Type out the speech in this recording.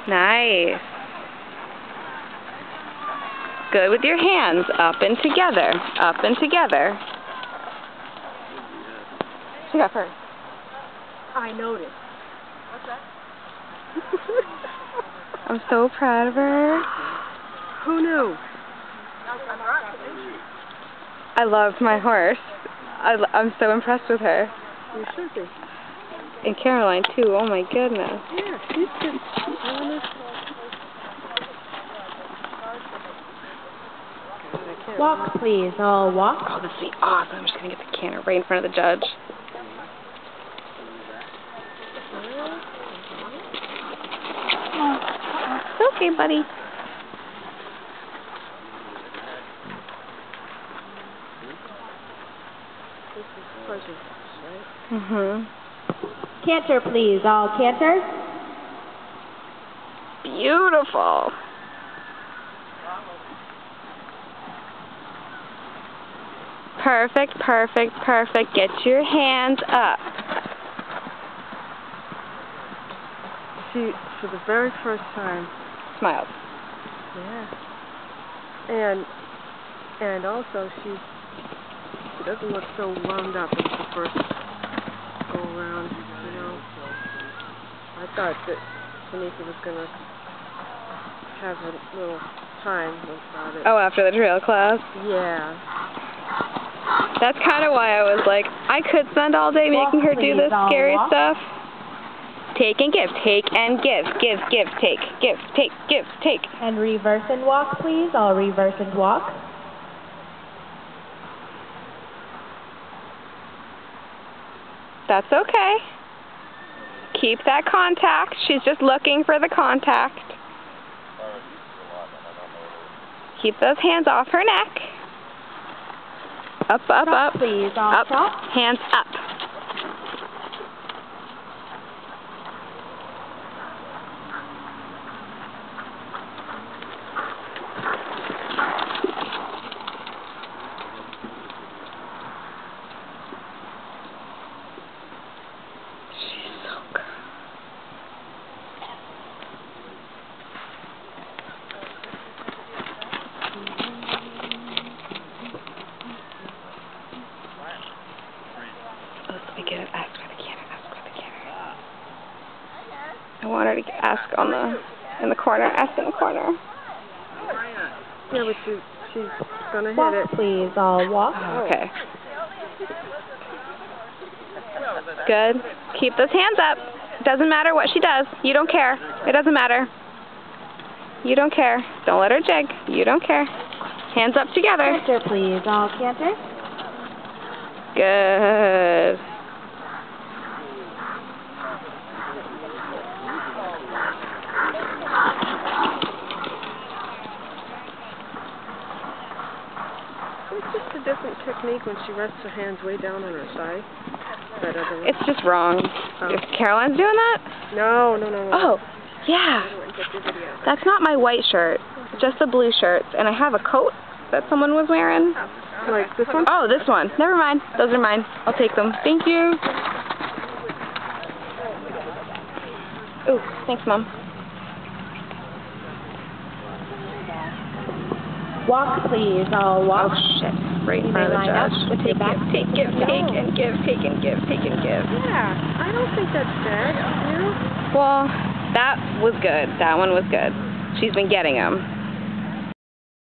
Nice. Good with your hands. Up and together. Up and together. She got first. I noticed. What's that? I'm so proud of her. Who knew? I love my horse. I'm so impressed with her. You should be. And Caroline, too. Oh, my goodness. Yeah, she's good. Walk, please. All walk. Oh, this would be awesome. I'm just going to get the canter right in front of the judge. It's okay, buddy. This is pleasure, right? Mhm. Canter, please. All canter. Beautiful. Perfect, perfect, perfect. Get your hands up. She, for the very first time, Smiled. yeah. And also she doesn't look so wound up as the first go around, you know. I thought that Tanika was gonna have a little time about it. Oh, after the trail class? Yeah. That's kind of why I was like, I could spend all day making her do this scary stuff. Take and give, take and give, give, take, give, take. And reverse and walk, please. All reverse and walk. That's okay. Keep that contact. She's just looking for the contact. Keep those hands off her neck. Up, up, up. Please, all up. stop. Hands up. She's so good. Let me get it. Ask for the canter. Ask for the canter. I want her to ask in the corner. Ask in the corner. Yeah, but she's gonna hit Walk, it. please. All walk. Okay. Good. Keep those hands up. Doesn't matter what she does. You don't care. It doesn't matter. You don't care. Don't let her jig. You don't care. Hands up together. Canter, please. All canter. Good. It's just a different technique when she rests her hands way down on her side. That other one. It's just wrong. If Caroline's doing that? No. Oh, yeah. That's not my white shirt. Just the blue shirts. And I have a coat that someone was wearing. Like this one? Oh, this one. Never mind. Those are mine. I'll take them. Thank you. Ooh, thanks, Mom. Walk, please. All walk. Oh, shit. Right in front of the line up judge. with your back. Take, give, take, and give, take, and give, take, and give. Yeah, I don't think that's bad, you know? Well, that was good. That one was good. She's been getting them.